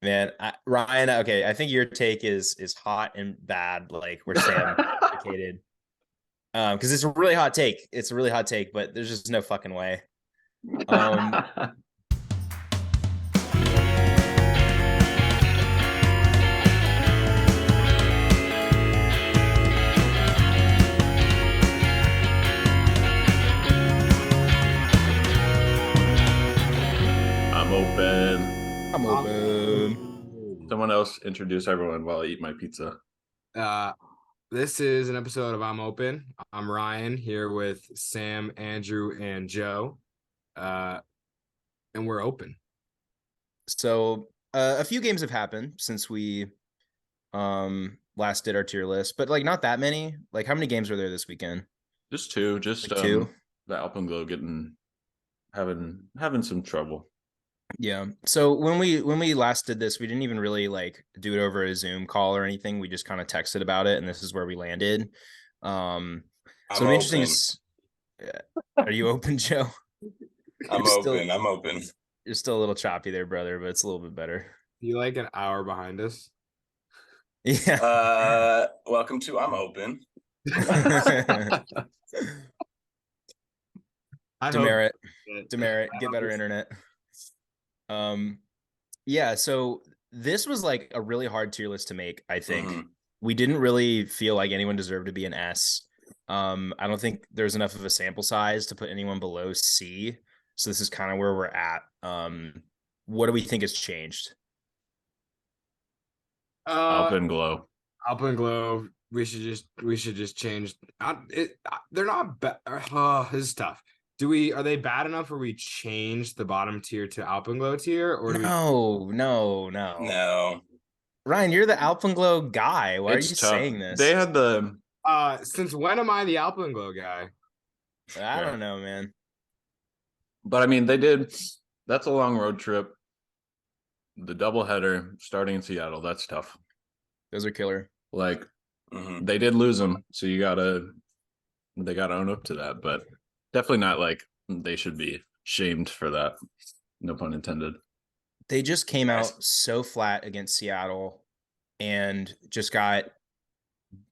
Man, Ryan, okay, I think your take is hot and bad, like where Sam indicated. Because it's a really hot take. It's a really hot take, but there's just no fucking way. Um, I'm open. I'm open. Someone else introduce everyone while I eat my pizza. Uh, this is an episode of I'm Open. I'm Ryan here with Sam, Andrew, and Joe. Uh, and we're open. So a few games have happened since we last did our tier list, but like not that many. Like how many games were there this weekend? Just two. Just Like two. the Alpenglow having some trouble. Yeah. So when we last did this, we didn't even really like do it over a Zoom call or anything. We just kind of texted about it, and this is where we landed. So I'm it'll be interesting. open. Are you open, Joe? I'm You're still open. I'm open. you're still a little choppy there, brother, but it's a little bit better. You like an hour behind us? Yeah. Welcome to I'm open. Demerit, get better internet. Yeah, so this was like a really hard tier list to make, I think. We didn't really feel like anyone deserved to be an S. I don't think there's enough of a sample size to put anyone below C. So this is kind of where we're at. What do we think has changed? Alpenglow. Alpenglow. We should just change. They're not bad. This is tough. Are they bad enough where we change the bottom tier to Alpenglow tier, or No. No. Ryan, you're the Alpenglow guy. Why It's are you tough. saying this? They had the since when am I the Alpenglow guy? I don't know, man. But I mean they did that's a long road trip. The doubleheader starting in Seattle, that's tough. Those are killer. Like they did lose them, so they gotta own up to that, but definitely not like they should be shamed for that. No pun intended. They just came out so flat against Seattle and just got,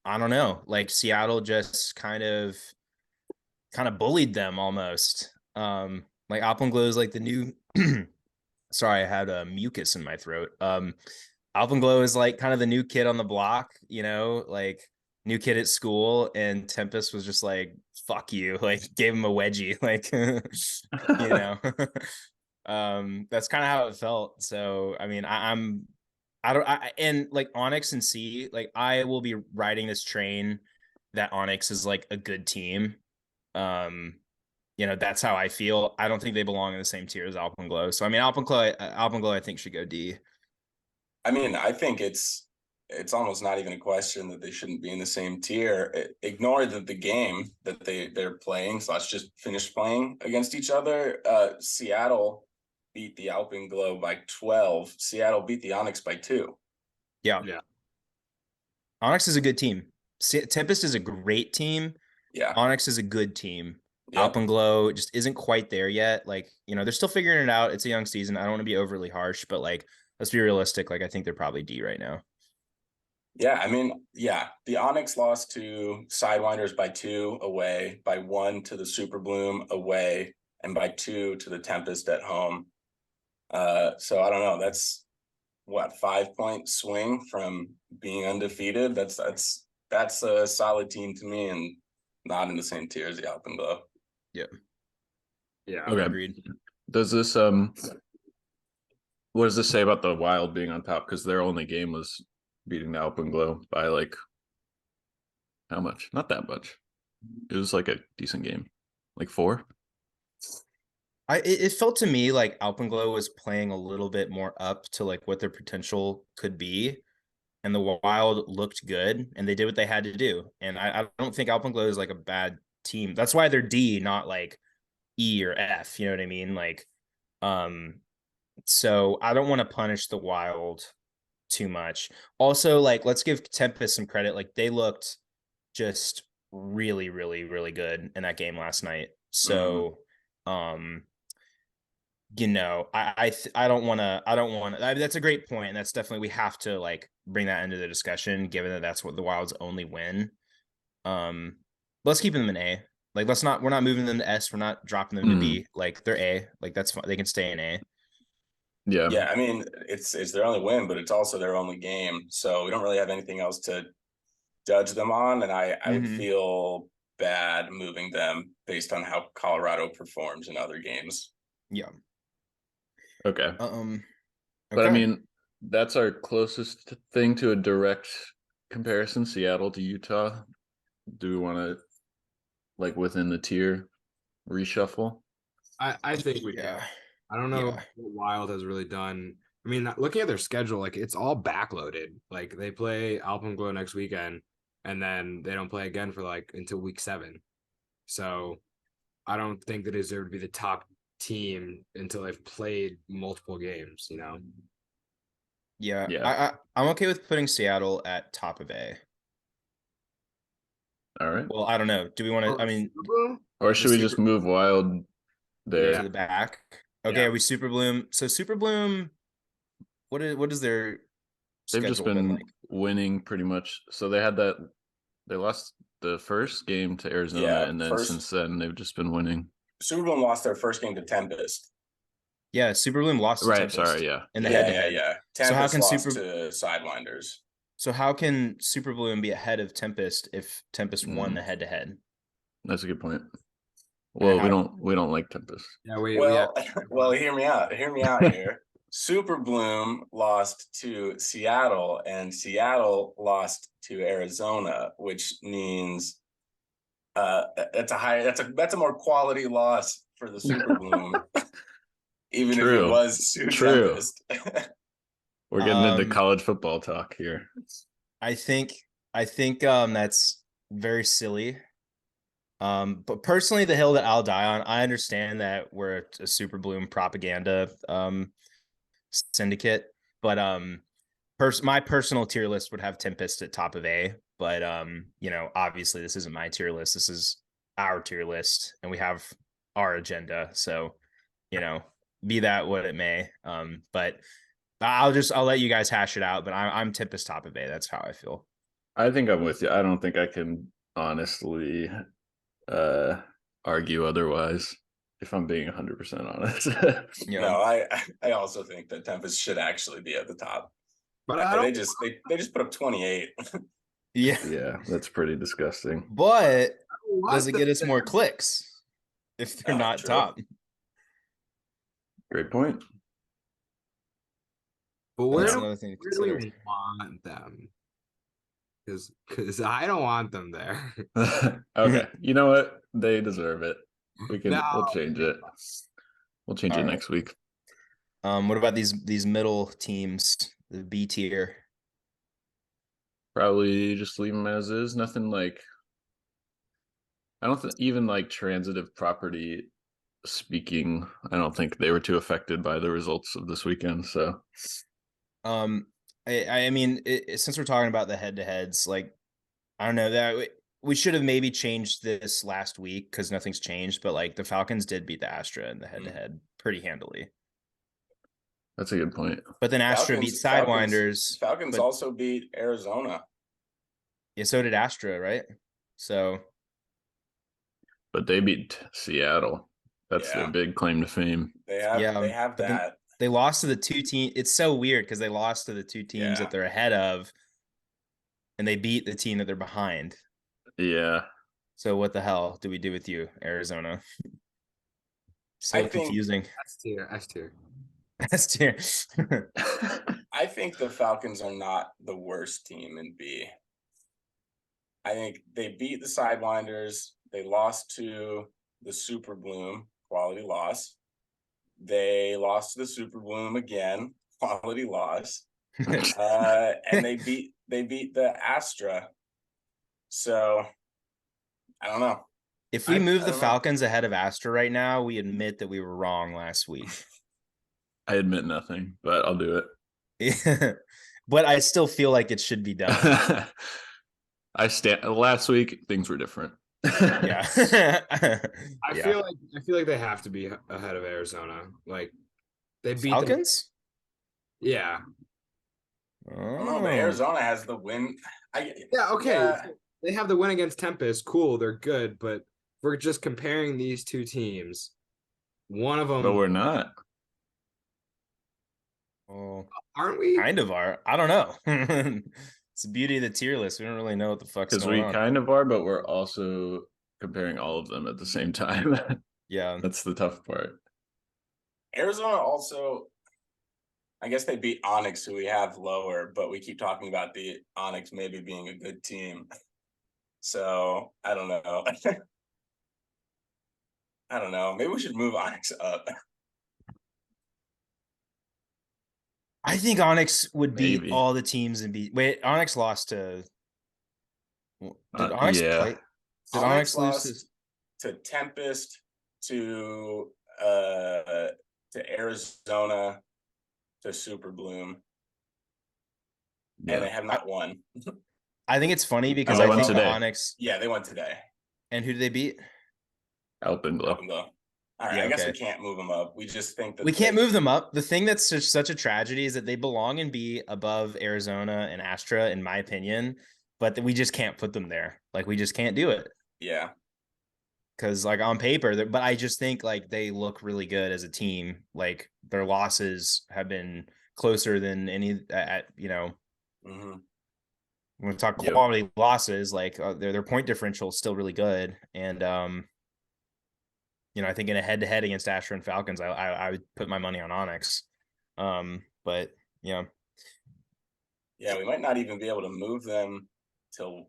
I don't know, like Seattle just kind of bullied them almost. Like Alpenglow is like the new sorry, I had a mucus in my throat. Alpenglow is like kind of the new kid on the block, like new kid at school, and Tempest was just like, fuck you, like gave him a wedgie, like that's kind of how it felt. So I mean, and like Onyx and C, like I will be riding this train that Onyx is like a good team. That's how I feel. I don't think they belong in the same tier as Alpenglow. So I mean, Alpenglow I think should go D. I mean, I think it's almost not even a question that they shouldn't be in the same tier. Ignore the game that they're playing. So let's just finish playing against each other. Seattle beat the Alpenglow by 12. Seattle beat the Onyx by 2. Yeah. Onyx is a good team. Tempest is a great team. Yeah. Onyx is a good team. Yep. Alpenglow just isn't quite there yet. Like, they're still figuring it out. It's a young season. I don't want to be overly harsh, but like, let's be realistic. Like, I think they're probably D right now. Yeah, I mean, the Onyx lost to Sidewinders by 2 away, by 1 to the Super Bloom away, and by 2 to the Tempest at home. So I don't know. That's what, 5-point swing from being undefeated. That's a solid team to me, and not in the same tier as the Alpenglow. Yeah. Okay. Agreed. Does this what does this say about the Wild being on top? Because their only game was beating the Alpenglow by like how much? Not that much. It was like a decent game, like 4. It felt to me like Alpenglow was playing a little bit more up to like what their potential could be, and the Wild looked good, and they did what they had to do. And I don't think Alpenglow is like a bad team. That's why they're D, not like E or F. You know what I mean? Like, so I don't want to punish the Wild too much. Also, like, let's give Tempest some credit. Like, they looked just really, really, really good in that game last night. So, you know, I don't want to. That's a great point, and that's definitely, we have to like bring that into the discussion, given that that's what the Wild's only win. Let's keep them in A. Like, we're not moving them to S. We're not dropping them to B. Like, they're A. Like, that's fine. They can stay in A. Yeah. I mean, it's their only win, but it's also their only game. So we don't really have anything else to judge them on. And I would feel bad moving them based on how Colorado performs in other games. Yeah. Okay. Okay. But I mean, that's our closest thing to a direct comparison, Seattle to Utah. Do we want to, like, within the tier reshuffle? I think we can. I don't know what Wild has really done. I mean, looking at their schedule, like, it's all backloaded. Like, they play Alpenglow next weekend, and then they don't play again for like until week 7. So I don't think they deserve to be the top team until they've played multiple games, you know? Yeah. I'm okay with putting Seattle at top of A. All right. Well, I don't know. Do we want to, I mean, or should we just move Wild there to the back? Okay, are we Super Bloom? So Super Bloom, what is their They've just been winning pretty much. So they lost the first game to Arizona, and then since then they've just been winning. Super Bloom lost their first game to Tempest. Yeah, Super Bloom lost to Tempest. Sorry, yeah. In the head-to-head. Yeah. Tempest so how can lost to Sidewinders. So how can Super Bloom be ahead of Tempest if Tempest won the head-to-head? That's a good point. Well, we don't like Tempest. Yeah, well, hear me out here. Super Bloom lost to Seattle, and Seattle lost to Arizona, which means that's a more quality loss for the Super Bloom, even if it was Tempest. We're getting into college football talk here. I think that's very silly. But personally, the hill that I'll die on, I understand that we're a Super Bloom propaganda syndicate, but my personal tier list would have Tempest at top of A. But you know, obviously this isn't my tier list. This is our tier list, and we have our agenda. So, you know, be that what it may. But I'll let you guys hash it out. But I'm Tempest top of A. That's how I feel. I think I'm with you. I don't think I can honestly argue otherwise, if I'm being 100% honest. No, I also think that Tempest should actually be at the top, but they just put up 28. Yeah, that's pretty disgusting. But does it get us more clicks if they're not top? Great point. But where That's do another thing to we consider. want them? Because I don't want them there. Okay, you know what? They deserve it. We'll change it. We'll change it next week. What about these middle teams, the B tier? Probably just leave them as is. Nothing like. I don't even like transitive property speaking. I don't think they were too affected by the results of this weekend. So, I mean, since we're talking about the head-to-heads, like, I don't know, that we should have maybe changed this last week because nothing's changed. But like, the Falcons did beat the Astra in the head-to-head pretty handily. That's a good point. But then Astra beat Sidewinders. Falcons also beat Arizona. Yeah, so did Astra, right? So, but they beat Seattle. That's their big claim to fame. They have that. They lost to the two teams. It's so weird because they lost to the two teams that they're ahead of, and they beat the team that they're behind. Yeah. So what the hell do we do with you, Arizona? So confusing. S tier. I think the Falcons are not the worst team in B. I think they beat the Sidewinders. They lost to the Super Bloom, quality loss. They lost to the Super Bloom again, quality loss. And they beat the Astra. So I don't know. If we move the Falcons ahead of Astra right now, we admit that we were wrong last week. I admit nothing, but I'll do it. But I still feel like it should be done. Last week things were different. I feel like they have to be ahead of Arizona. Like, They beat them. Falcons? Yeah. I don't know, but Arizona has the win. Yeah, okay. They have the win against Tempest. Cool, they're good, but we're just comparing these two teams. One of them. But we're not. Well, aren't we? Kind of are. I don't know. It's the beauty of the tier list. We don't really know what the fuck's Because going we on. kind of are, but we're also comparing all of them at the same time. Yeah. That's the tough part. Arizona also, I guess they beat Onyx, who we have lower, but we keep talking about the Onyx maybe being a good team. So I don't know. I don't know. Maybe we should move Onyx up. I think Onyx would beat Maybe. all the teams and beat. Wait, Onyx lost to. Did Onyx yeah. play? Did Onyx lose lost to Tempest, to Arizona, to Super Bloom, Yeah. and they have not won. I think it's funny because they I won think the today. Onyx. Yeah, they won today. And who did they beat? Alpenglow. All right, Yeah, I guess okay. we can't move them up. We just think that We can't move them up. The thing that's such a tragedy is that they belong and be above Arizona and Astra, in my opinion, but we just can't put them there. Like, we just can't do it. Yeah. Because, like, on paper, but I just think, like, they look really good as a team. Like, their losses have been closer than any, Mm-hmm. when we talk quality losses, like, their point differential is still really good. And, I think in a head-to-head against Astra and Falcons, I would put my money on Onyx. But yeah, we might not even be able to move them till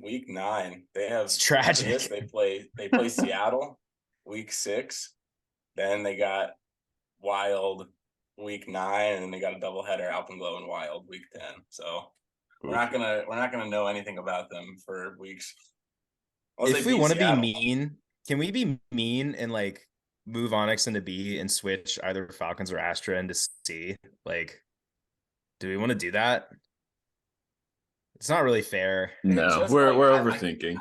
week 9. They have it's tragic. They play Seattle week 6. Then they got Wild week 9, and then they got a doubleheader, Alpenglow and Wild week 10. So we're not gonna know anything about them for weeks. If we want to be mean, can we be mean and like move Onyx into B and switch either Falcons or Astra into C? Like, do we want to do that? It's not really fair. No, we're overthinking.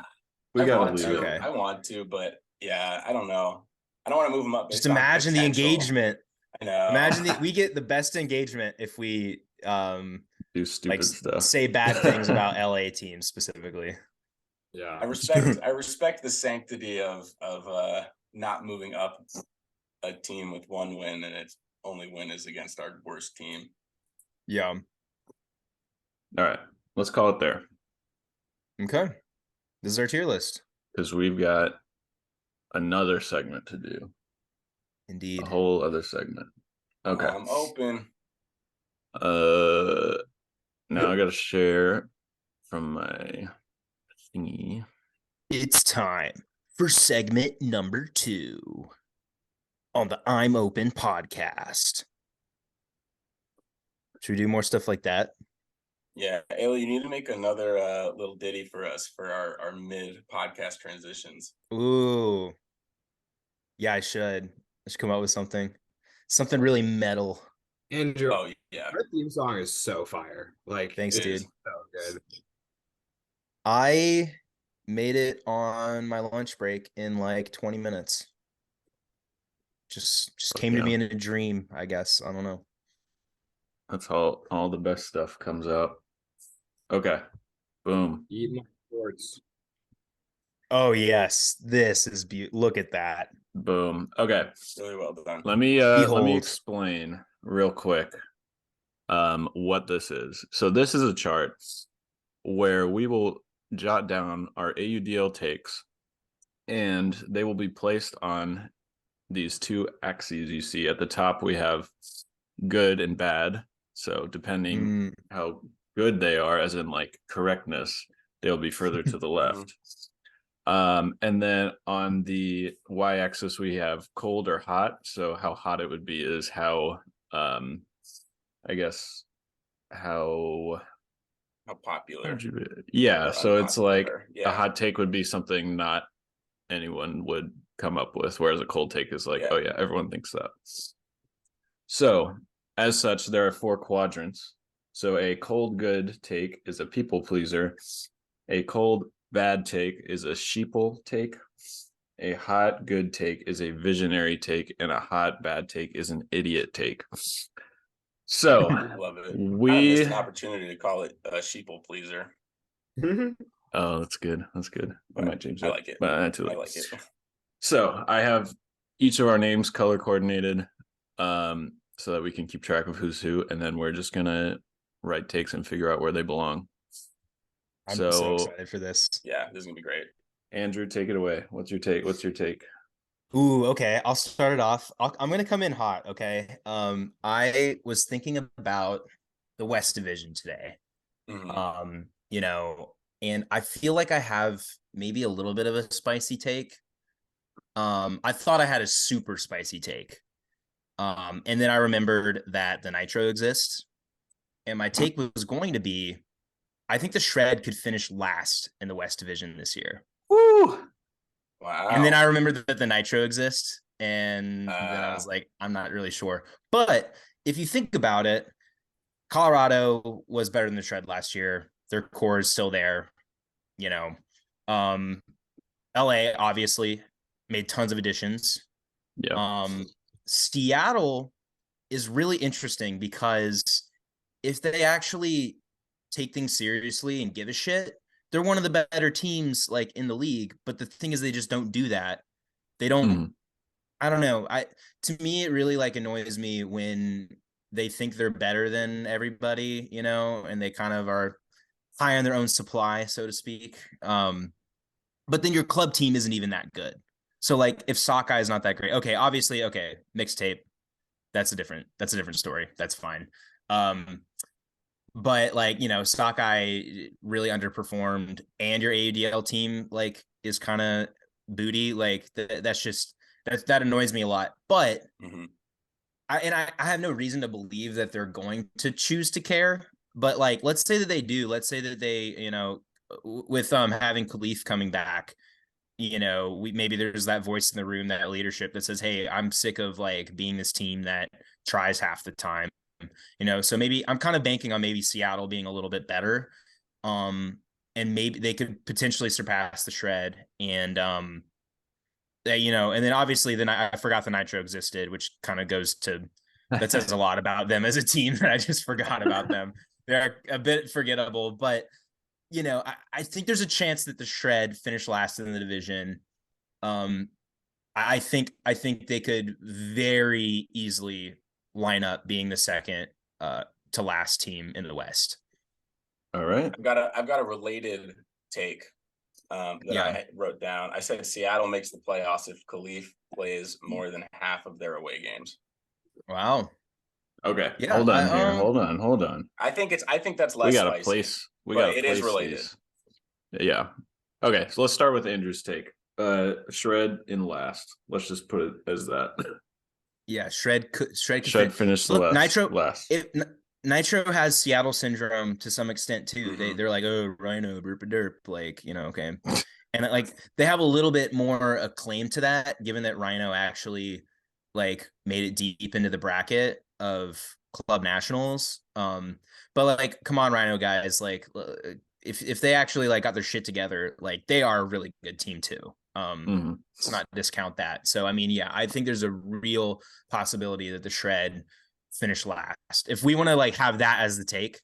We gotta leave it. Okay. I want to, but yeah, I don't know. I don't want to move them up. Just imagine the engagement. I know. Imagine we get the best engagement if we do stupid stuff. Say bad things about LA teams specifically. Yeah. I respect the sanctity of not moving up a team with one win, and its only win is against our worst team. Yeah. All right. Let's call it there. Okay. This is our tier list. Because we've got another segment to do. Indeed. A whole other segment. Okay. I'm open. Now I gotta share from my thingy. It's time for segment number 2 on the I'm Open podcast. Should we do more stuff like that? Yeah, Ailey, you need to make another little ditty for us for our mid podcast transitions. Ooh. Yeah, I should come up with something really metal. Andrew, oh yeah, our theme song is so fire. Like, thanks, dude. So good. I made it on my lunch break in like 20 minutes. Just came to me in a dream, I guess. I don't know. That's how all the best stuff comes out. Okay. Boom. Eat my shorts. Oh yes, this is beautiful. Look at that. Boom. Okay. Really well done. Let me explain real quick what this is. So this is a chart where we will jot down our AUDL takes, and they will be placed on these two axes you see. At the top we have good and bad. So depending how good they are, as in like correctness, they'll be further to the left. And then on the y-axis we have cold or hot. So how hot it would be is how I guess how popular. Yeah, so it's like a hot take would be something not anyone would come up with, whereas a cold take is like, oh yeah, everyone thinks that. So as such, there are 4 quadrants. So a cold good take is a people pleaser. A cold bad take is a sheeple take. a hot good take is a visionary take, and a hot bad take is an idiot take. So I love it. I we missed an opportunity to call it a sheeple pleaser. Oh, that's good. That's good. I might change that. I like it. But too I late. like it. So I have each of our names color coordinated, so that we can keep track of who's who, and then we're just gonna write takes and figure out where they belong. I'm so excited for this. Yeah, this is gonna be great. Andrew, take it away. What's your take? Ooh, okay. I'll start it off. I'm gonna come in hot. Okay. I was thinking about the West Division today. Mhm. And I feel like I have maybe a little bit of a spicy take. I thought I had a super spicy take. And then I remembered that the Nitro exists. And my take was going to be, I think the Shred could finish last in the West Division this year. Woo! Wow. And then I remembered that the Nitro exists. And then I was like, I'm not really sure. But if you think about it, Colorado was better than the Shred last year. Their core is still there. LA obviously made tons of additions. Yeah. Seattle is really interesting because if they actually take things seriously and give a shit, they're one of the better teams like in the league. But the thing is, they just don't do that. They don't. I don't know. To me, it really like annoys me when they think they're better than everybody, and they kind of are high on their own supply, so to speak. But then your club team isn't even that good. So like if Sockeye is not that great, okay, obviously, okay, mixtape, that's a different story. That's fine. But like, Sockeye really underperformed, and your AUDL team like is kind of booty. Like that annoys me a lot. But I have no reason to believe that they're going to choose to care. But like, let's say that they do. Let's say that they, with having Khalif coming back, maybe there's that voice in the room, that leadership that says, hey, I'm sick of like being this team that tries half the time. So maybe I'm kind of banking on maybe Seattle being a little bit better. And maybe they could potentially surpass the Shred. And and then obviously then I forgot the Nitro existed, which kind of goes to, that says a lot about them as a team that I just forgot about them. They're a bit forgettable, but I think there's a chance that the Shred finish last in the division. I think they could very easily line up being the second to last team in the West. All right. I've got a related take that I wrote down. I said Seattle makes the playoffs if Khalif plays more than half of their away games. Wow. Okay. Yeah, hold on. I think that's less. We got spicy, a place. It is related. Yeah. Okay. So let's start with Andrew's take. Shred in last. Let's just put it as that. Yeah, Shred finished the last. Nitro. Nitro has Seattle syndrome to some extent too. They're like, oh, Rhino, burp derp, like, okay. And like they have a little bit more a claim to that, given that Rhino actually like made it deep into the bracket of club nationals. But like, come on, Rhino guys, like if they actually like got their shit together, like they are a really good team too. Let's not discount that. So I mean, yeah, I think there's a real possibility that the Shred finish last. If we want to like have that as the take,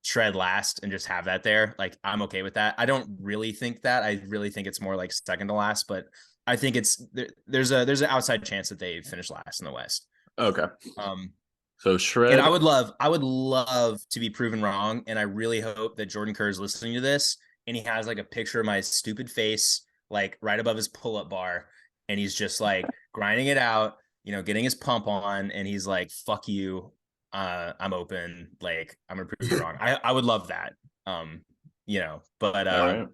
Shred last and just have that there, like I'm okay with that. I don't really think that. I really think it's more like second to last, but I think there's an outside chance that they finish last in the West. Okay. So Shred, and I would love to be proven wrong, and I really hope that Jordan Kerr is listening to this and he has like a picture of my stupid face like right above his pull-up bar, and he's just like grinding it out, getting his pump on, and he's like, fuck you, I'm open, like I'm gonna prove you wrong. I would love that. But all right.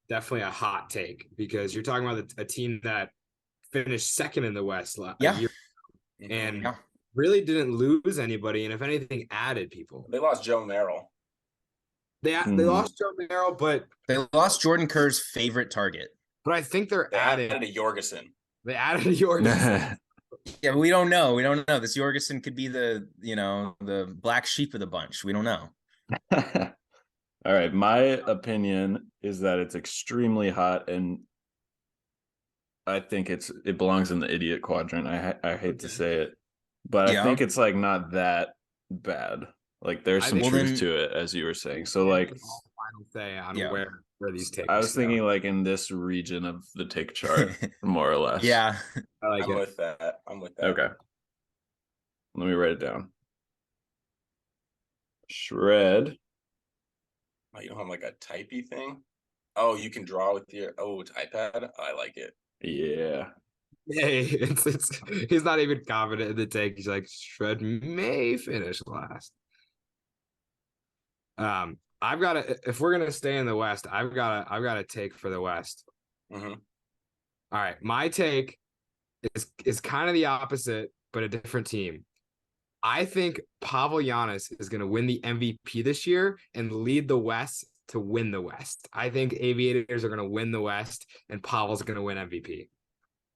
Definitely a hot take, because you're talking about a team that finished second in the West a year and really didn't lose anybody, and if anything, added people. They lost Joe Merrill. They lost Joe Merrill, but they lost Jordan Kerr's favorite target. But I think they added a Jorgensen. They added a Jorgensen. Yeah, but we don't know. This Jorgensen could be the black sheep of the bunch. We don't know. All right. My opinion is that it's extremely hot, and I think it belongs in the idiot quadrant. I hate to say it, but I Yeah. think it's like not that bad. Like there's some truth to it, as you were saying. So like, final say on where these takes. I was thinking like in this region of the take chart, more or less. Yeah, I like I'm with that. Okay, let me write it down. Shred. Oh, you don't have like a typey thing? Oh, you can draw with your iPad. I like it. Yeah. Hey, it's he's not even confident in the take. He's like, Shred may finish last. I've got to, if we're gonna stay in the West, I've got a take for the West. Mm-hmm. All right, my take is kind of the opposite, but a different team. I think Pavel Giannis is going to win the MVP this year and lead the West to win the West. I think Aviators are going to win the West, and Pavel's going to win MVP.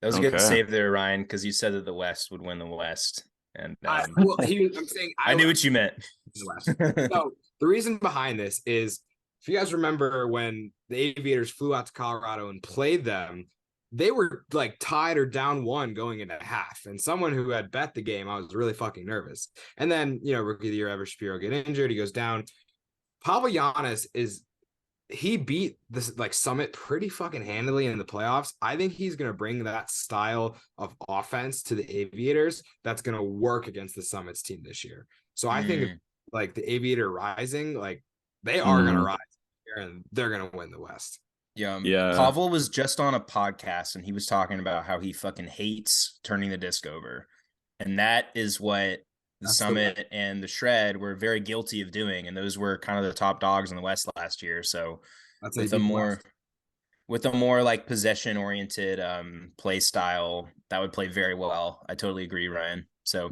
That was a good save there, Ryan, because you said that the West would win the West, and I'm saying I knew what you meant. The West. So the reason behind this is, if you guys remember when the Aviators flew out to Colorado and played them, they were like tied or down 1 going into half. And someone who had bet the game, I was really fucking nervous. And then, rookie of the year, Everest Shapiro get injured. He goes down. Pavel Giannis he beat this like Summit pretty fucking handily in the playoffs. I think he's going to bring that style of offense to the Aviators that's going to work against the Summit's team this year. So I think like the Aviator Rising, like they are going to rise here and they're going to win the West. Yeah. Pavel was just on a podcast and he was talking about how he fucking hates turning the disc over. And that is what the Summit and the Shred were very guilty of doing. And those were kind of the top dogs in the West last year. So with a more like possession oriented play style, that would play very well. I totally agree, Ryan. So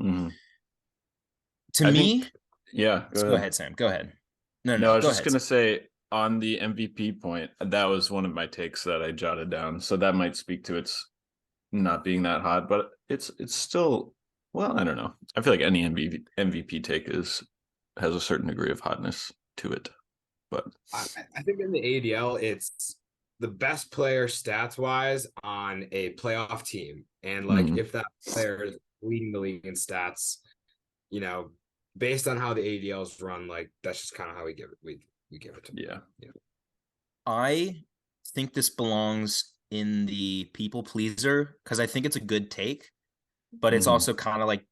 to me, go ahead, Sam. Go ahead. No, I was just gonna say, on the MVP point, that was one of my takes that I jotted down. So that might speak to its not being that hot, but it's still, well, I don't know. I feel like any MVP take has a certain degree of hotness to it. But I think in the AUDL, it's the best player stats wise on a playoff team. And like if that player is leading the league in stats, based on how the AUDLs run, like that's just kind of how we give it. We give it to them. Yeah. I think this belongs in the people pleaser because I think it's a good take, but it's also kind of like,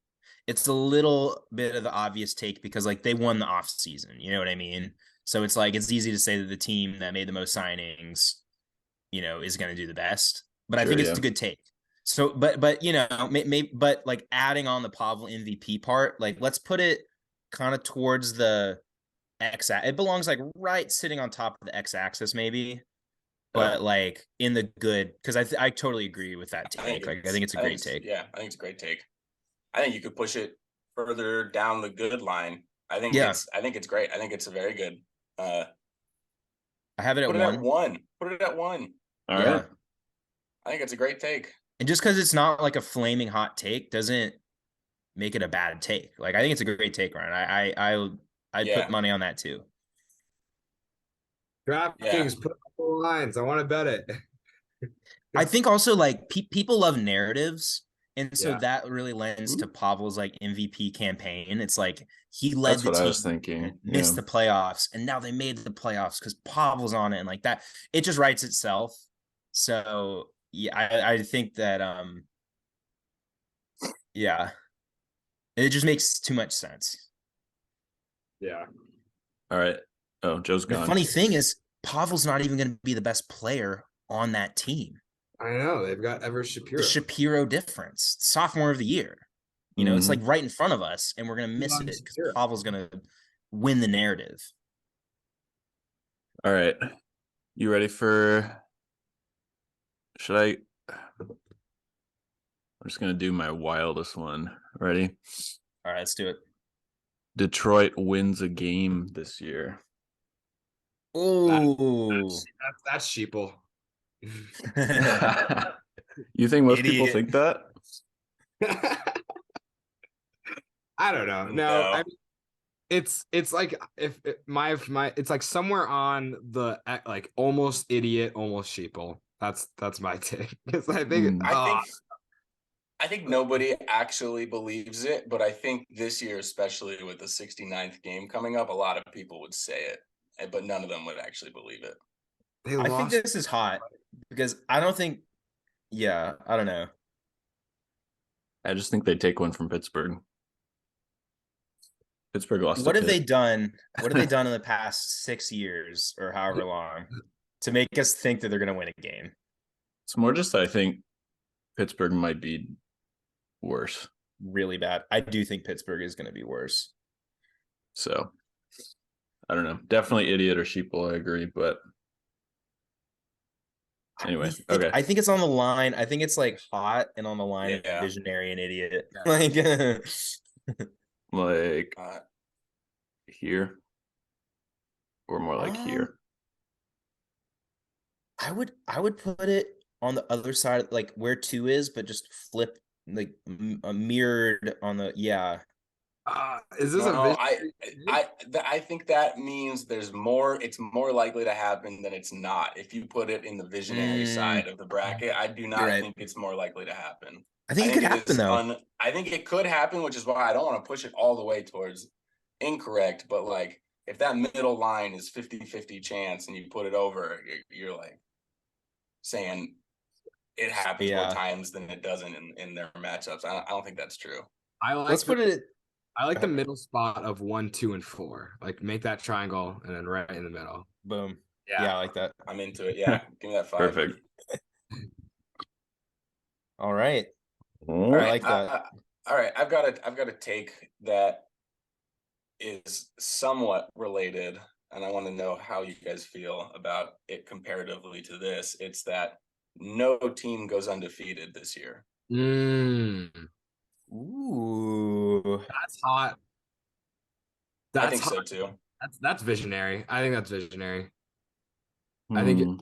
it's a little bit of the obvious take because like they won the off season, you know what I mean? So it's like, it's easy to say that the team that made the most signings, is going to do the best, but I think it's a good take. So, but maybe, but like adding on the Pavel MVP part, like let's put it kind of towards the it belongs like right sitting on top of the x-axis maybe, but like in the good, because I totally agree with that take. I think it's a great take. Yeah, I think it's a great take. I think you could push it further down the good line. I think it's great. I think it's a very good. I have it at 1. Put it at 1. All right. I think it's a great take. And just because it's not like a flaming hot take doesn't make it a bad take. Like I think it's a great take, Ryan. I'd put money on that too. DraftKings, put up the lines. I want to bet it. I think also like people love narratives. And so that really lends to Pavel's like MVP campaign. It's like he led the team. I was thinking. Missed the playoffs, and now they made the playoffs because Pavel's on it, and like that, it just writes itself. So yeah, I think that it just makes too much sense. Yeah. All right. Oh, Joe's gone. The funny thing is, Pavel's not even going to be the best player on that team. I know. They've got Everest Shapiro. The Shapiro difference. Sophomore of the year. It's like right in front of us, and we're going to miss it because Pavel's going to win the narrative. All right. You ready for... I'm just going to do my wildest one. Ready? All right, let's do it. Detroit wins a game this year. Oh, that's Sheeple. You think most people think that? I don't know. No. I mean, it's like it's like somewhere on the like almost idiot, almost Sheeple. That's my take. Because I think I think nobody actually believes it, but I think this year, especially with the 69th game coming up, a lot of people would say it, but none of them would actually believe it. I think this is hot because I don't think, I don't know. I just think they take one from Pittsburgh. Pittsburgh lost. What have they done? What have they done in the past 6 years or however long to make us think that they're going to win a game? It's more just that I think Pittsburgh might be worse. Really bad. I do think Pittsburgh is going to be worse. So I don't know. Definitely idiot or sheeple. I agree, but anyway, okay. I think it's on the line. I think it's like hot and on the line of visionary and idiot. Yeah. Like here or more like here. I would put it on the other side, like where 2 is, but just flip like mirrored on the is this a I think that means there's more, it's more likely to happen than it's not. If you put it in the visionary side of the bracket, I do not think it's more likely to happen. I think it could happen though. I think it could happen, which is why I don't want to push it all the way towards incorrect, but like if that middle line is 50-50 chance and you put it over, you're like saying it happens more times than it doesn't in their matchups. I don't think that's true. Let's put it. I like the middle spot of 1, 2, and 4. Like make that triangle and then right in the middle. Boom. Yeah, I like that. I'm into it. Yeah, give me that 5. Perfect. All right. I like that. All right, I've got a take that is somewhat related, and I want to know how you guys feel about it comparatively to this. It's that no team goes undefeated this year. Ooh, that's hot. I think so too. That's visionary. I think that's visionary. I think.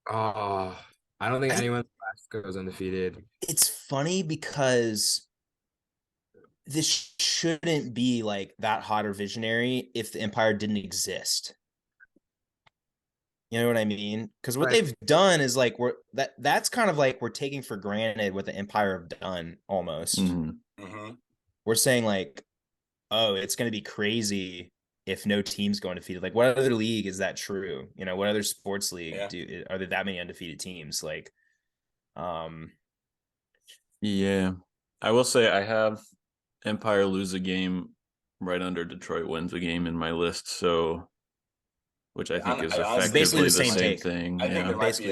I don't think anyone goes undefeated. It's funny because this shouldn't be like that hot or visionary if the Empire didn't exist. You know what I mean? Because what they've done is like that's kind of like we're taking for granted what the Empire have done almost. We're saying like, oh, it's going to be crazy if no teams go undefeated. Like, what other league is that true? You know, what other sports league are there that many undefeated teams? Like, yeah, I will say I have Empire lose a game right under Detroit wins a game in my list. So, which I think is effectively basically the same thing. I think there might be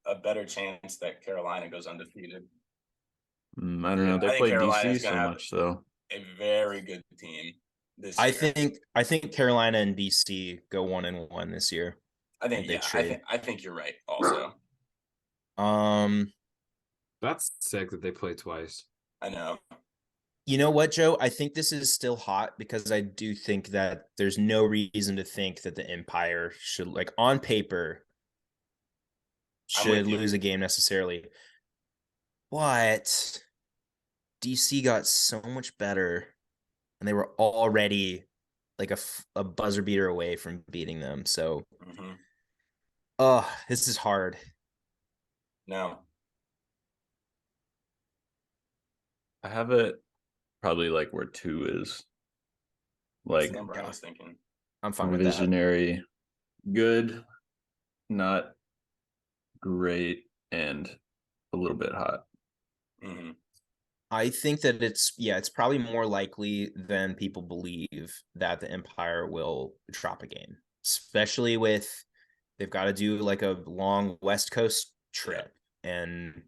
a better chance that Carolina goes undefeated. I don't know. They play DC so much, though. A very good team this year. I think Carolina and DC go 1-1 this year. I think you're right. Also, that's sick that they play twice. I know. You know what, Joe? I think this is still hot because I do think that there's no reason to think that the Empire should, like on paper, should lose a game necessarily. But DC got so much better, and they were already like a buzzer beater away from beating them. So, this is hard. No. I have it probably like where 2 is. Like I was thinking. I'm fine with visionary, good, not great, and a little bit hot. I think that it's probably more likely than people believe that the Empire will drop a game, especially with they've got to do like a long West Coast trip, and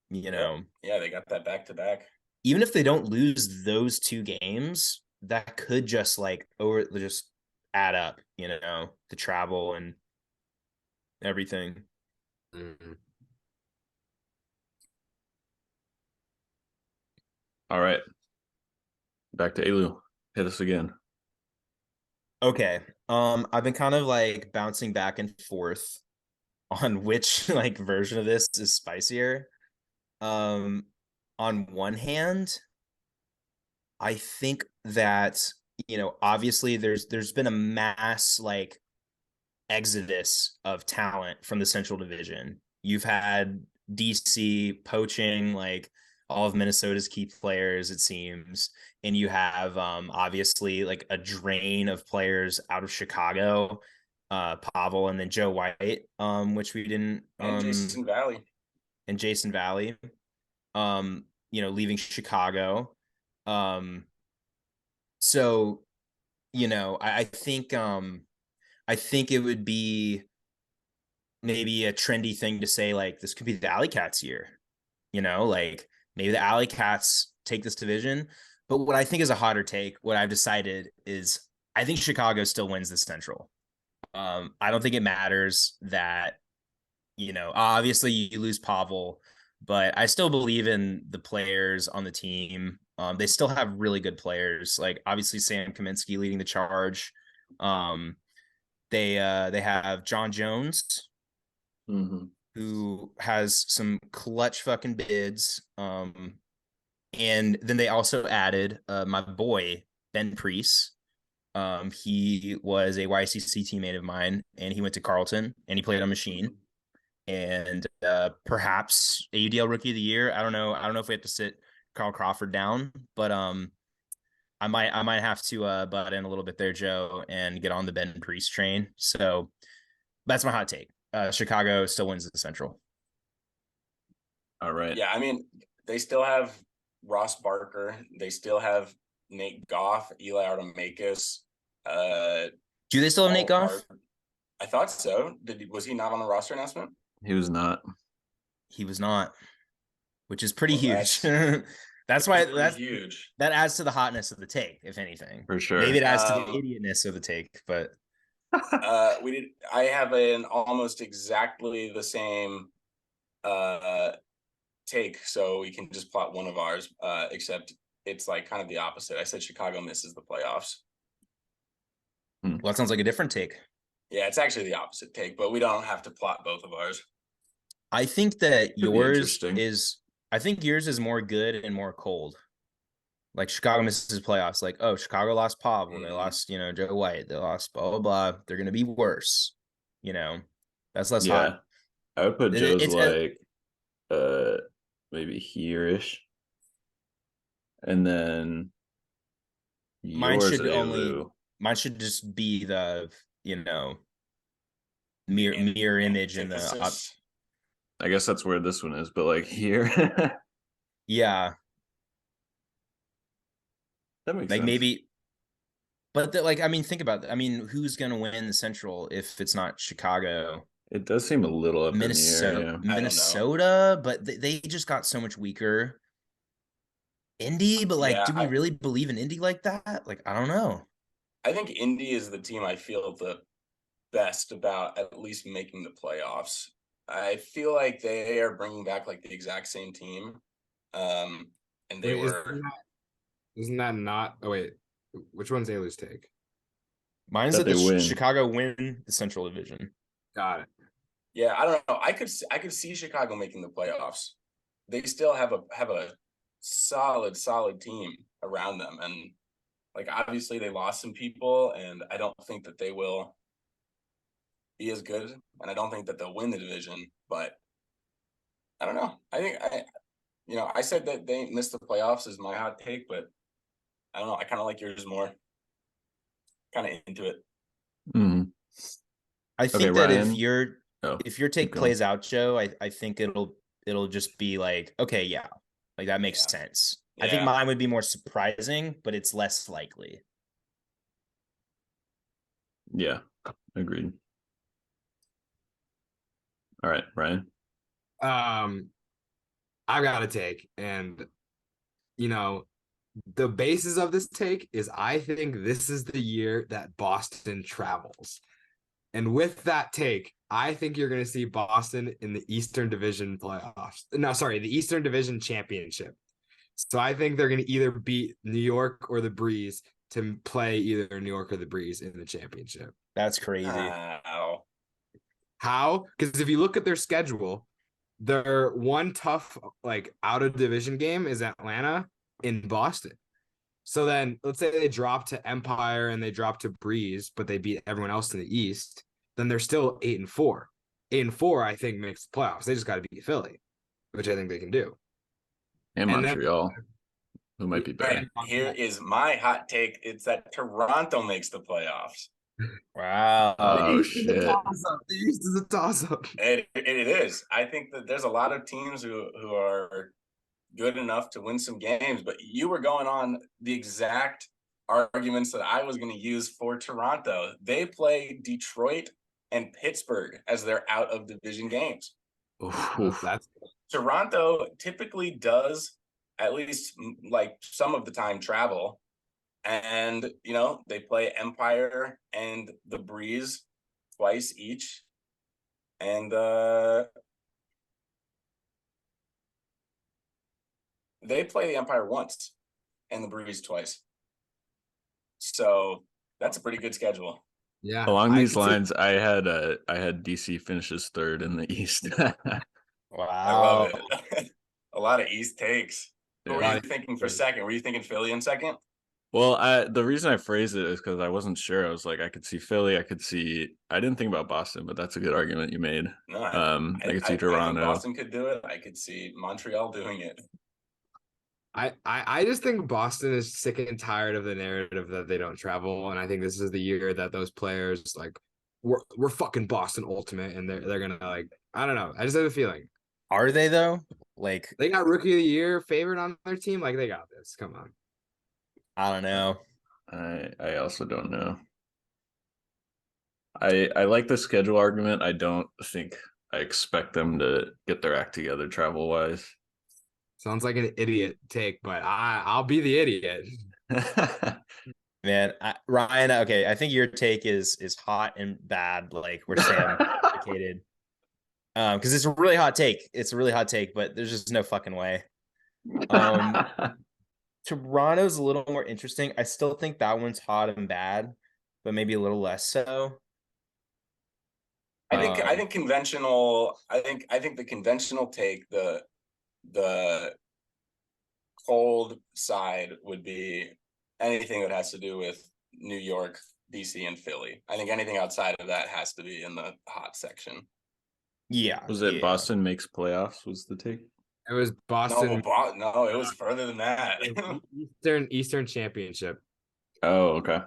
you know, they got that back to back. Even if they don't lose those 2 games, that could just just add up, you know, the travel and everything. All right. Back to Elu. Hit us again. Okay. I've been kind of like bouncing back and forth on which like version of this is spicier. On one hand, I think that, you know, obviously there's been a mass like exodus of talent from the Central Division. you've had DC poaching like all of Minnesota's key players, it seems, and you have obviously like a drain of players out of Chicago, Pavel and then Joe White, which we didn't and Jason Valley. And Jason Valley, leaving Chicago. So, I think it would be maybe a trendy thing to say, like, this could be the Alley Cats year, like maybe the Alley Cats take this division. But what I think is a hotter take, what I've decided is I think Chicago still wins the Central. I don't think it matters that, obviously you lose Pavel, but I still believe in the players on the team. They still have really good players, like obviously Sam Kaminsky leading the charge. They have John Jones, who has some clutch fucking bids. And then they also added my boy Ben Priest. He was a YCC teammate of mine, and he went to Carleton, and he played on Machine. And perhaps AUDL Rookie of the Year. I don't know if we have to sit Carl Crawford down, but I might have to butt in a little bit there, Joe, and get on the Ben Priest train. So that's my hot take. Chicago still wins the Central. All right. Yeah, I mean, they still have Ross Barker. They still have Nate Goff, Eli Artemakis. Do they still have Nate Goff? I thought so. Was he not on the roster announcement? He was not. He was not, which is pretty huge. That's why that's huge. That adds to the hotness of the take, if anything. For sure. Maybe it adds to the idiotness of the take, but I have an almost exactly the same take, so we can just plot one of ours, except it's like kind of the opposite. I said Chicago misses the playoffs. Well, that sounds like a different take. Yeah, it's actually the opposite take, but we don't have to plot both of ours. I think that yours is more good and more cold. Like Chicago misses playoffs. Like, oh, Chicago lost Pavel. They lost, Joe White. They lost blah, blah, blah. They're going to be worse. That's less hot. I would put Joe's maybe here-ish. And then mine should just be the, mirror image in the I guess that's where this one is, but like here. Yeah. That makes like sense. Maybe, but think about that. I mean, who's gonna win the Central if it's not Chicago? It does seem a little up Minnesota, in the air. Yeah. Minnesota, but they just got so much weaker. Indy, but do we really believe in Indy like that? Like, I don't know. I think Indy is the team I feel the best about at least making the playoffs. I feel like they are bringing back like the exact same team. And they Isn't that not? Oh wait, which one's Ayler's take? Mine is that Chicago win the Central Division. Got it. Yeah, I don't know. I could see Chicago making the playoffs. They still have a solid team around them, and like obviously they lost some people, and I don't think that they will be as good, and I don't think that they'll win the division. But I don't know. I think I said that they missed the playoffs is my hot take, but I don't know. I kind of like yours more. Kind of into it. Mm-hmm. I think that Ryan, if your take plays out, Joe, I think it'll just be like, okay, yeah, like that makes sense. Yeah. I think mine would be more surprising, but it's less likely. Yeah, agreed. All right, Ryan. I've got a take, and the basis of this take is I think this is the year that Boston travels. And with that take, I think you're going to see Boston in the Eastern Division playoffs. No, sorry, the Eastern Division championship. So I think they're going to either beat New York or the Breeze to play either New York or the Breeze in the championship. That's crazy. How? Because if you look at their schedule, their one tough, out of division game is Atlanta in Boston. So then let's say they drop to Empire and they drop to Breeze, but they beat everyone else in the East, then they're still 8-4. 8-4, I think makes the playoffs. They just got to beat Philly, which I think they can do. And And then- Montreal, who might be better. And here is my hot take. It's that Toronto makes the playoffs. Wow. Oh, shit. The East is a toss-up. It is. I think that there's a lot of teams who are good enough to win some games, but you were going on the exact arguments that I was going to use for Toronto. They play Detroit and Pittsburgh as their out of division games. Oof. That's Toronto typically does, at least like some of the time, travel. And, you know, they play Empire and the Breeze twice each. And they play the Empire once and the Breeze twice. So that's a pretty good schedule. yeah. Along these lines, I had DC finishes third in the East. Wow. I love it. A lot of East takes. What Yeah. were you thinking for second? Were you thinking Philly in second? Well, the reason I phrased it is because I wasn't sure. I was like, I could see Philly. I didn't think about Boston, but that's a good argument you made. No, I could see I think Toronto. Boston could do it. I could see Montreal doing it. I just think Boston is sick and tired of the narrative that they don't travel, and I think this is the year that those players like we're fucking Boston ultimate, and they're gonna like I don't know. I just have a feeling. Are they though? Like They got rookie of the year favored on their team. Like they got this. Come on. I don't know. I also don't know. I like the schedule argument. I don't think I expect them to get their act together travel wise. Sounds like an idiot take, but I'll be the idiot. Man, Ryan, okay, I think your take is hot and bad, like where Sam indicated. Because it's a really hot take. It's a really hot take, but there's just no fucking way. Toronto's a little more interesting. I still think that one's hot and bad, but maybe a little less so. I think conventional. I think the conventional take, the cold side would be anything that has to do with New York, DC, and Philly. I think anything outside of that has to be in the hot section. Yeah. Was it Boston makes playoffs? Was the take? It was Boston. No, it was further than that. Eastern Championship. Oh, okay.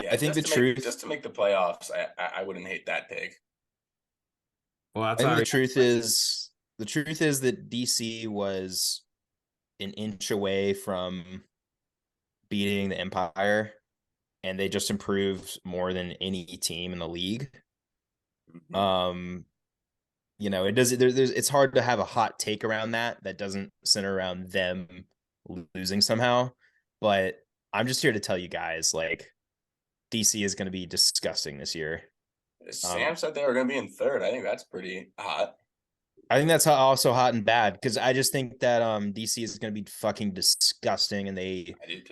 Yeah, I think just to make the playoffs, I wouldn't hate that take. Well, that's the truth is that DC was an inch away from beating the Empire, and they just improved more than any team in the league. Mm-hmm. You know, it's hard to have a hot take around that doesn't center around them losing somehow. But I'm just here to tell you guys, like, DC is going to be disgusting this year. Sam said they were going to be in third. I think that's pretty hot. I think that's also hot and bad because I just think that DC is going to be fucking disgusting, and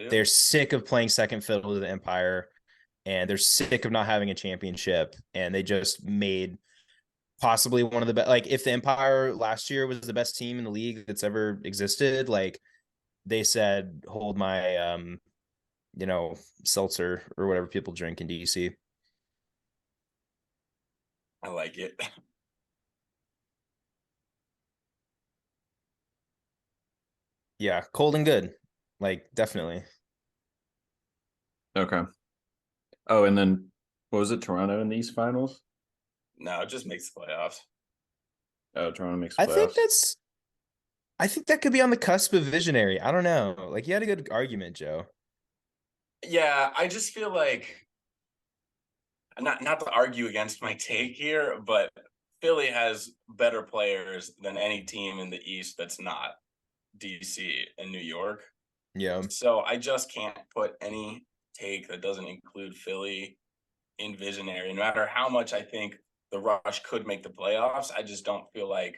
they're sick of playing second fiddle to the Empire, and they're sick of not having a championship, and they just made possibly one of the best. Like if the Empire last year was the best team in the league that's ever existed, like they said, hold my seltzer or whatever people drink in DC. I like it. Yeah, cold and good. Like definitely. Okay. Oh, and then what was it? Toronto in these finals? No, it just makes the playoffs. Oh, Toronto makes playoffs. I think that could be on the cusp of visionary. I don't know. Like you had a good argument, Joe. Yeah, I just feel like not to argue against my take here, but Philly has better players than any team in the East that's not DC and New York. Yeah. So I just can't put any take that doesn't include Philly in visionary. No matter how much I think the Rush could make the playoffs, I just don't feel like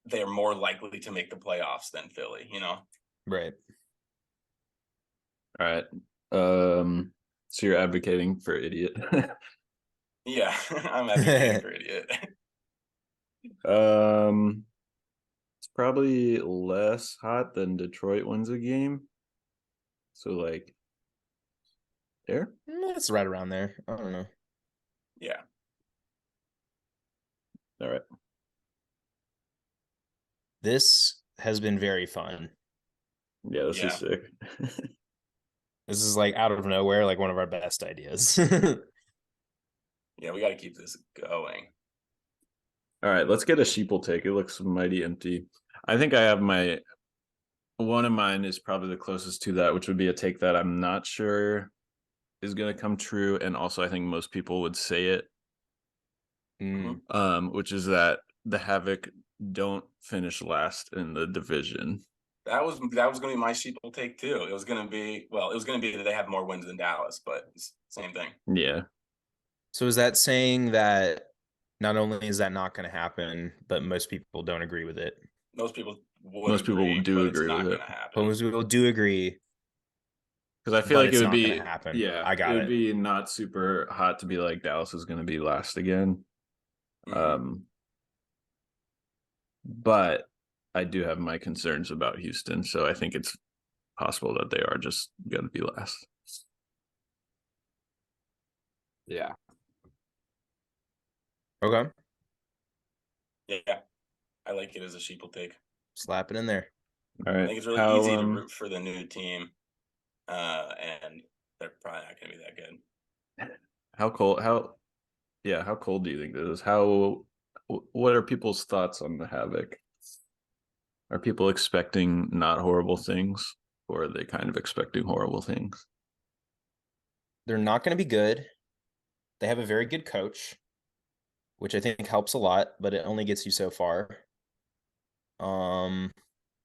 they're more likely to make the playoffs than Philly, you know? Right. All right. So you're advocating for idiot. Yeah, I'm advocating for idiot. It's probably less hot than Detroit wins a game. So like there? It's right around there. I don't know. Yeah. All right. This has been very fun. Yeah, this is sick. This is like out of nowhere, like one of our best ideas. Yeah, we got to keep this going. All right, let's get a Sheeple take. It looks mighty empty. I think I have one of mine is probably the closest to that, which would be a take that I'm not sure is going to come true. And also, I think most people would say it, which is that the Havoc don't finish last in the division. That was going to be my Sheeple take too. It was going to be that they have more wins than Dallas, but it's same thing. Yeah. So is that saying that not only is that not going to happen, but most people don't agree with it? Most people do agree with it. Most people do agree. Because I feel like it would be happen. Yeah, I got it. Would be not super hot to be like Dallas is going to be last again. But I do have my concerns about Houston, so I think it's possible that they are just going to be last. Yeah. Okay. Yeah, I like it as a Sheeple take. Slap it in there. All right. I think it's really easy to root for the new team, and they're probably not going to be that good. How cold do you think this is? What are people's thoughts on the Havoc? Are people expecting not horrible things, or are they kind of expecting horrible things? They're not going to be good. They have a very good coach, which I think helps a lot, but it only gets you so far. I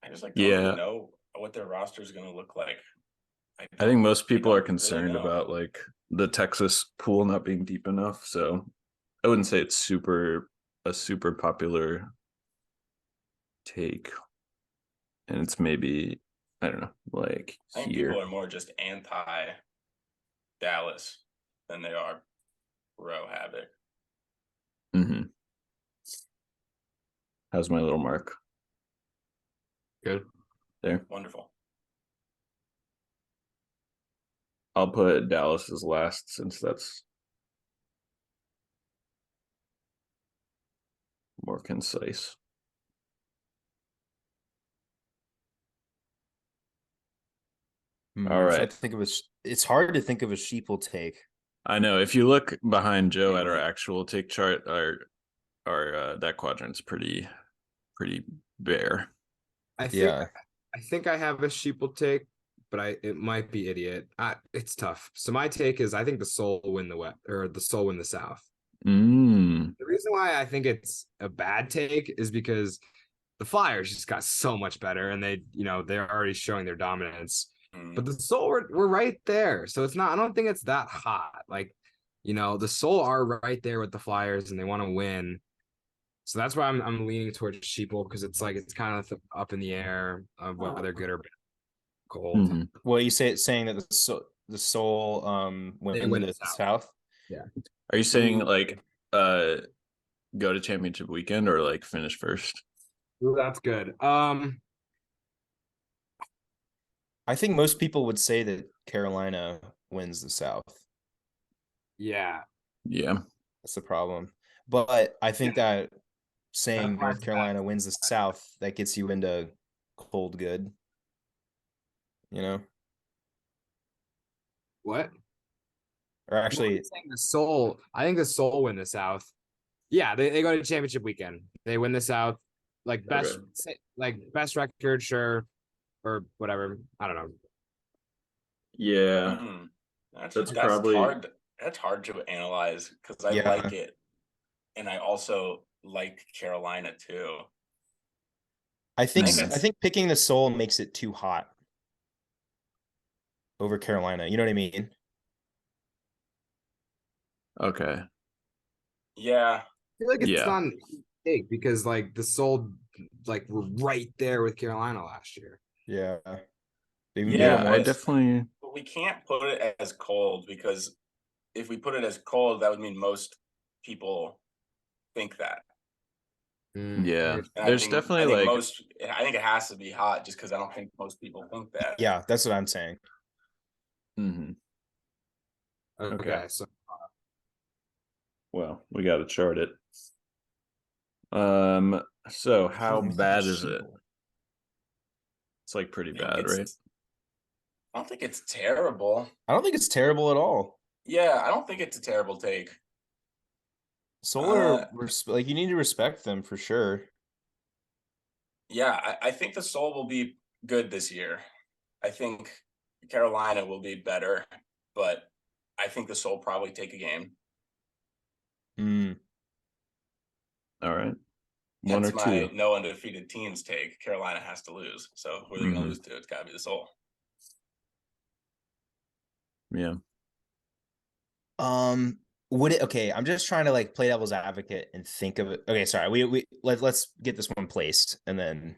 just don't really know what their roster is going to look like. I think most people are concerned about like the Texas pool not being deep enough, so I wouldn't say it's a super popular take. And it's maybe, I don't know, like I think people are more just anti Dallas than they are pro Havoc. How's my little mark? Good. There. Wonderful. I'll put Dallas as last since that's more concise. All right. It's hard to think of a Sheeple take. I know. If you look behind Joe at our actual take chart, our that quadrant's pretty bare. I think I have a Sheeple take, but it might be idiot. It's tough. So my take is I think the Soul win the West, or the Soul win the South. The reason why I think it's a bad take is because the Flyers just got so much better, and they're already showing their dominance. But the Soul we're right there, so it's not. I don't think it's that hot. Like, the Soul are right there with the Flyers, and they want to win. So that's why I'm leaning towards Sheeple, because it's kind of up in the air of whether they're good or bad. Cold. Well, you saying that the Soul win the South. Yeah. Are you saying like go to championship weekend or like finish first? Ooh, that's good. I think most people would say that Carolina wins the South. Yeah. That's the problem. But I think that saying North Carolina wins the South, that gets you into cold good. What? Or actually, the Soul. I think the Soul win the South. Yeah, they go to championship weekend. They win the South, like best record, sure, or whatever. I don't know. Yeah, that's probably hard. That's hard to analyze because I like it, and I also like Carolina too. I think picking the Soul makes it too hot over Carolina. You know what I mean? Okay. Yeah. I feel like it's not big because like the Soul were right there with Carolina last year. Yeah. I definitely. But we can't put it as cold because if we put it as cold, that would mean most people think that. Yeah, there's definitely I think it has to be hot just because I don't think most people think that. Yeah, that's what I'm saying. Okay, so Well, we got to chart it. So how bad is it? It's like pretty bad, right? I don't think it's terrible. I don't think it's terrible at all. Yeah, I don't think it's a terrible take. Solar, like, you need to respect them for sure. Yeah, I think the Soul will be good this year. I think Carolina will be better, but I think the Soul probably take a game. All right. One or two. No undefeated teams take. Carolina has to lose. So who are they going to lose to? It's got to be the Soul. Yeah. Would it? Okay, I'm just trying to like play devil's advocate and think of it. Okay, sorry. Let's get this one placed and then.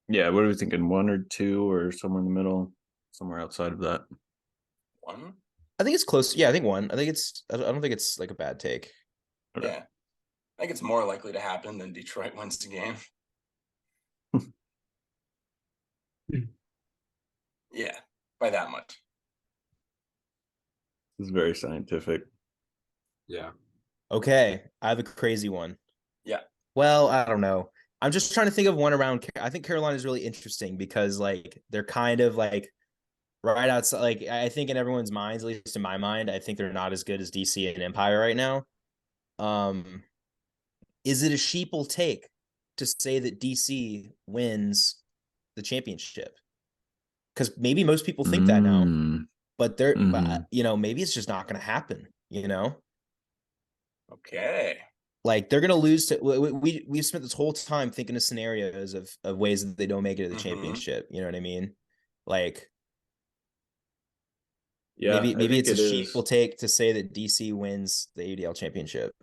Yeah, what are we thinking? 1 or 2 or somewhere in the middle, somewhere outside of that? 1. I think it's close. Yeah, I think 1. I don't think it's like a bad take. Okay. Yeah, I think it's more likely to happen than Detroit wins the game. Yeah, by that much. It's very scientific. Yeah. Okay, I have a crazy one. Yeah. Well, I don't know. I'm just trying to think of one around. I think Carolina is really interesting because like they're kind of like right outside. Like I think in everyone's minds, at least in my mind, I think they're not as good as DC and Empire right now. Is it a sheeple take to say that DC wins the championship? Because maybe most people think that now, but but maybe it's just not going to happen. Okay. Like they're going to lose to we spent this whole time thinking of scenarios of ways that they don't make it to the championship. You know what I mean? Like, yeah, maybe it's a sheeple take to say that DC wins the AUDL championship.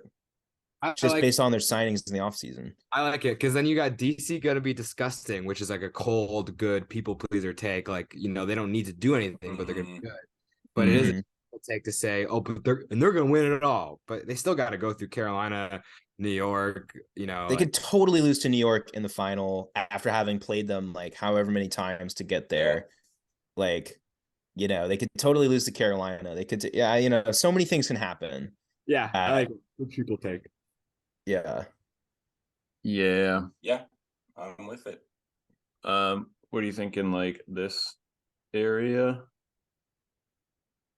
Just based on their signings in the offseason. I like it because then you got DC gonna be disgusting, which is like a cold, good people pleaser take. Like, they don't need to do anything, but they're gonna be good. But it is a take to say, oh, but they're gonna win it all. But they still got to go through Carolina, New York. They could totally lose to New York in the final after having played them like however many times to get there. Yeah. Like, they could totally lose to Carolina. They could, so many things can happen. Yeah, I like what people take. Yeah. Yeah, I'm with it. What do you think in like this area?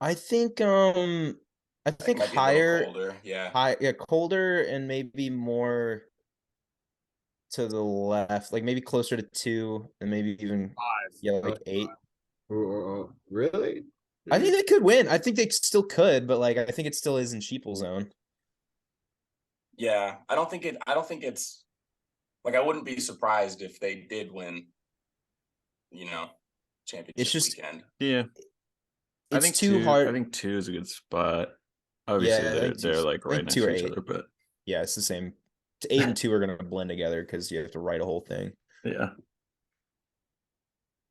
I think higher, colder, colder and maybe more to the left, like maybe closer to 2 and maybe even 5. Like 8. Really? I think they could win. I think they still could, but like I think it still is in sheeple zone. Yeah, I don't think it's like I wouldn't be surprised if they did win, championship it's just, weekend. Yeah. I think too hard. I think 2 is a good spot. Obviously, they're like right next to each other, but yeah, it's the same. 8 and 2 are going to blend together because you have to write a whole thing. Yeah.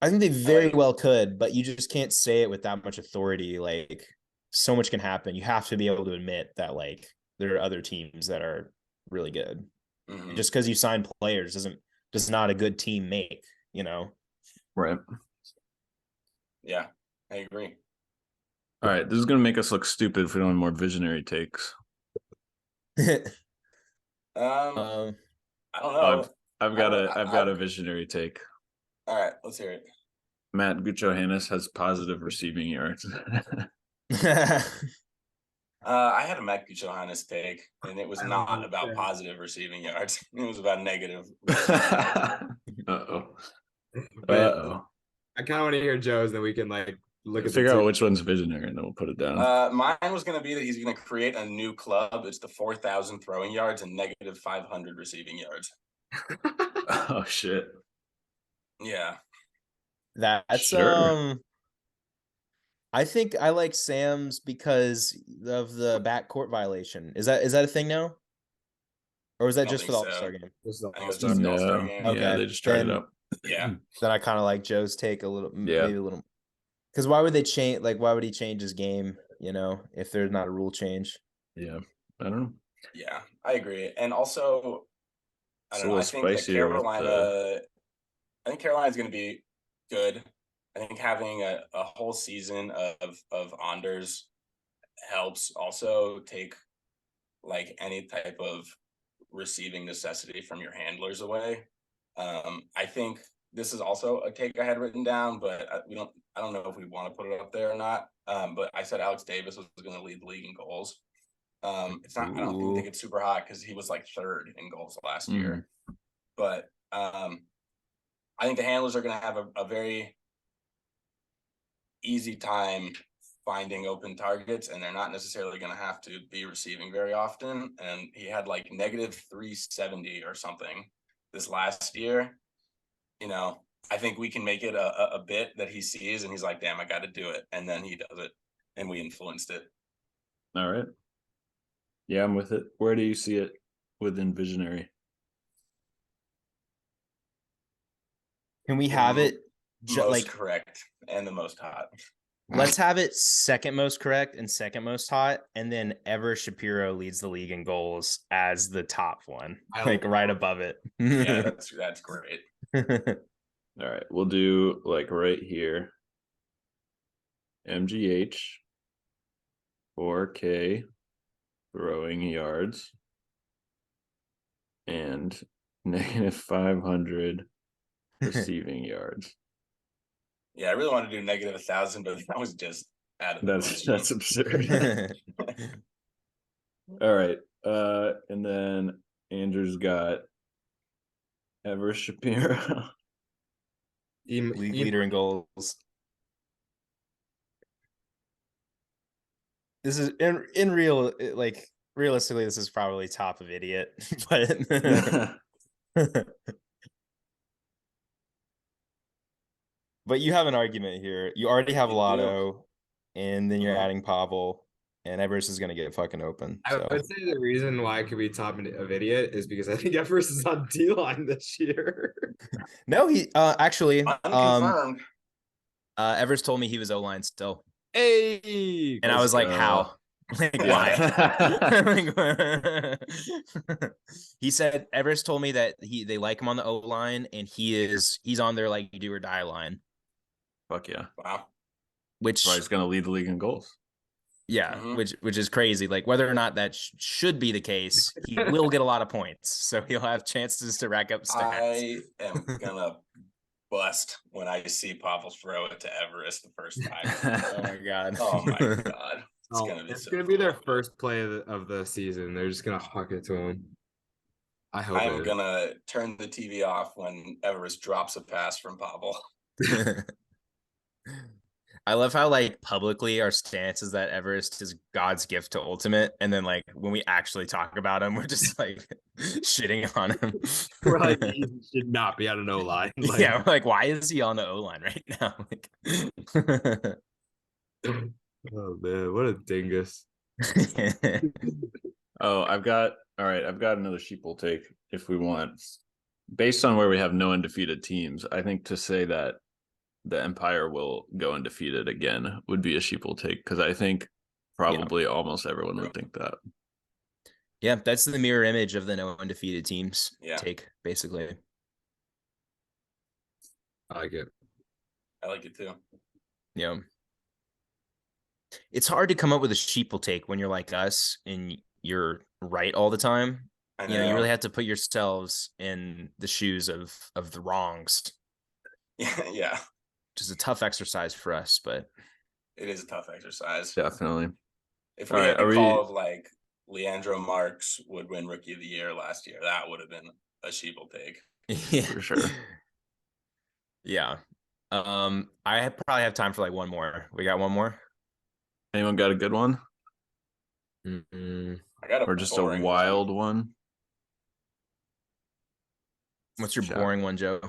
I think they very well could, but you just can't say it with that much authority. Like, so much can happen. You have to be able to admit that, like, there are other teams that are really good. Just because you sign players does not a good team make, Right. Yeah, I agree. All right, this is going to make us look stupid if we don't have more visionary takes. I don't know. I've got a visionary take. All right, let's hear it. Matt Guchohannes has positive receiving yards. I had a Matt Guchohannes take, and it was not about positive receiving yards. It was about negative. Uh-oh. I kind of want to hear Joe's, then we can figure out which one's visionary, and then we'll put it down. Mine was going to be that he's going to create a new club. It's the 4,000 throwing yards and negative 500 receiving yards. Oh shit! Yeah, that's sure. I think I like Sam's because of the backcourt violation. Is that a thing now? Or was that just for the All-Star game? All-Star game. Okay. Yeah, they just tried it up. Yeah. Then I kind of like Joe's take a little, maybe a little. Because why would they change? Like, why would he change his game? If there's not a rule change. Yeah, I don't know. Yeah, I agree. And also, I don't know. I think Carolina. I think Carolina's going to be good. I think having a whole season of Anders helps also take like any type of receiving necessity from your handlers away. I think this is also a take I had written down, but I don't know if we want to put it up there or not. But I said Alex Davis was going to lead the league in goals. It's not. I don't think it's super hot because he was like third in goals last year. But I think the handlers are going to have a very easy time finding open targets, and they're not necessarily going to have to be receiving very often. And he had like negative 370 or something this last year. You know, I think we can make it a bit that he sees and he's like, damn, I got to do it. And then he does it and we influenced it. All right. Yeah, I'm with it. Where do you see it within Visionary? Can we have it most correct and the most hot? Let's have it second most correct and second most hot, and then Everest Shapiro leads the league in goals as the top one, like right above it. Yeah, that's great. All right, we'll do like right here. MGH, 4K throwing yards, and negative 500 receiving yards. Yeah, I really want to do negative 1,000, but that was just out of that's absurd. All right. And then Andrew's got Everest Shapiro. Leader in goals. This is in real, like realistically, this is probably top of idiot, but but you have an argument here. You already have Lotto, and then you're adding Pavel, and Everest is going to get fucking open. I would say the reason why it could be top of idiot is because I think Everest is on D-line this year. No, he actually unconfirmed. Everest told me he was O-line still. Hey, and I was like, how? Like, why? He said Everest told me that they like him on the O-line, and he's on their like do or die line. Fuck yeah. Wow. Which is why he's going to lead the league in goals. Yeah, which is crazy. Like whether or not that should be the case, he will get a lot of points, so he'll have chances to rack up stats. I am gonna bust when I see Pavel throw it to Everest the first time. Oh my god! Oh my god! It's gonna be their first play of the season. They're just gonna huck it to him. I hope. I'm gonna turn the TV off when Everest drops a pass from Pavel. I love how like publicly our stance is that Everest is God's gift to Ultimate, and then like when we actually talk about him, we're just like shitting on him. We're like, he should not be on an O-line. Like, yeah, we're like, why is he on the O-line right now? Like, oh man, what a dingus! Oh, I've got another Sheeple take if we want. Based on where we have no undefeated teams, I think to say that the Empire will go undefeated again would be a Sheeple take, because I think probably almost everyone would think that. Yeah, that's the mirror image of the no undefeated teams take, basically. I like it. I like it too. Yeah. It's hard to come up with a Sheeple take when you're like us and you're right all the time. You know, you really have to put yourselves in the shoes of the wrongs. Yeah. Which is a tough exercise for us, but it is a tough exercise. Definitely. If we had the call of like Leandro Marks would win Rookie of the Year last year, that would have been a Sheeple take. Yeah, for sure. Yeah. I probably have time for like one more. We got one more. Anyone got a good one? I got or just a wild one. What's your boring one, Joe?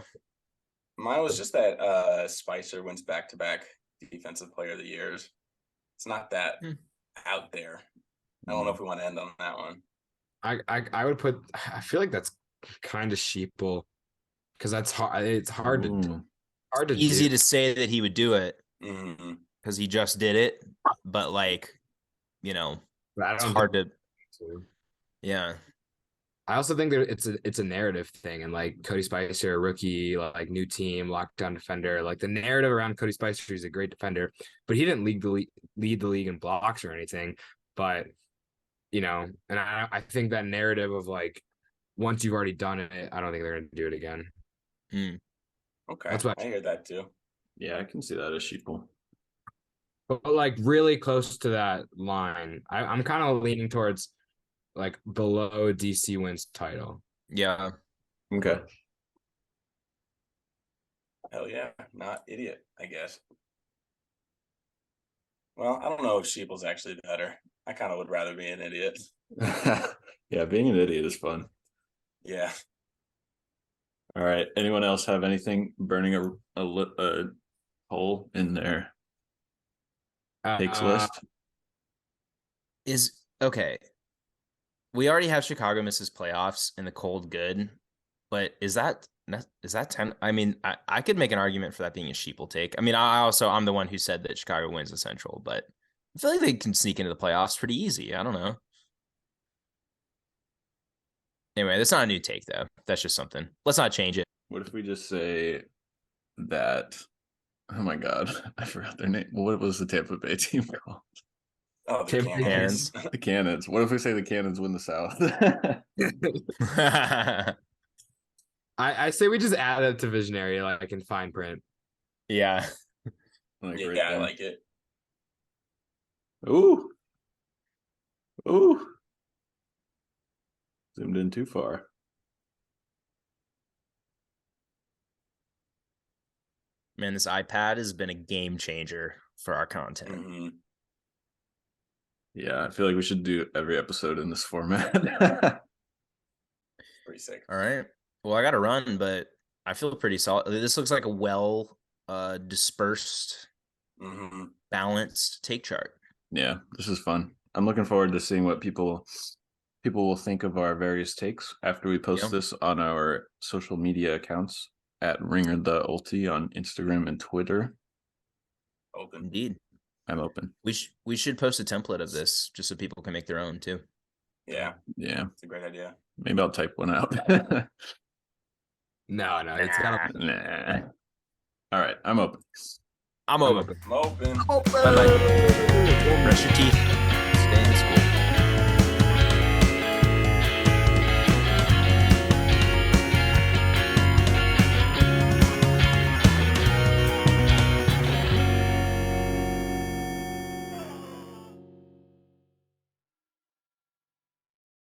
Mine was just that Spicer wins back-to-back defensive player of the years. It's not that out there. I don't know if we want to end on that one. I would put. I feel like that's kind of Sheeple, because that's hard. It's hard to easy to say that he would do it because he just did it, but like, you know, it's hard to. Yeah. I also think that it's a narrative thing, and like Cody Spicer, rookie, like new team, lockdown defender, like the narrative around Cody Spicer is a great defender, but he didn't lead the league in blocks or anything. But you know, and I think that narrative of like, once you've already done it, I don't think they're going to do it again. Okay, That's what I hear that too. Yeah, I can see that as Sheeple. But like really close to that line. I'm kind of leaning towards like below DC wins title. Yeah. Okay. Hell yeah, not idiot, I guess. Well, I don't know if Sheeple's actually better. I kind of would rather be an idiot. Yeah, being an idiot is fun. Yeah. All right. Anyone else have anything burning a hole in their takes list? Is okay. We already have Chicago misses playoffs in the cold good, but is that 10? I mean, I could make an argument for that being a Sheeple take. I mean, I'm the one who said that Chicago wins the Central, but I feel like they can sneak into the playoffs pretty easy. I don't know. Anyway, that's not a new take though. That's just something. Let's not change it. What if we just say that? Oh my God, I forgot their name. What was the Tampa Bay team called? Oh, the Tampa Bay Cannons. The Cannons. What if we say the Cannons win the South? I say we just add it to Visionary, like in fine print. Yeah. Like Yeah, right I there. like it. Ooh. Ooh. Zoomed in too far. Man, this iPad has been a game changer for our content. Mm-hmm. Yeah, I feel like we should do every episode in this format. Pretty sick. All right. Well, I got to run, but I feel pretty solid. This looks like a well dispersed, balanced take chart. Yeah, this is fun. I'm looking forward to seeing what people will think of our various takes after we post this on our social media accounts at Ringer the Ulti on Instagram and Twitter. Open. Indeed. I'm open. We should post a template of this just so people can make their own too. Yeah. Yeah. It's a great idea. Maybe I'll type one out. No, it's gotta. Nah. All right, I'm open. I'm open. I'm open. Bye-bye. Brush your teeth.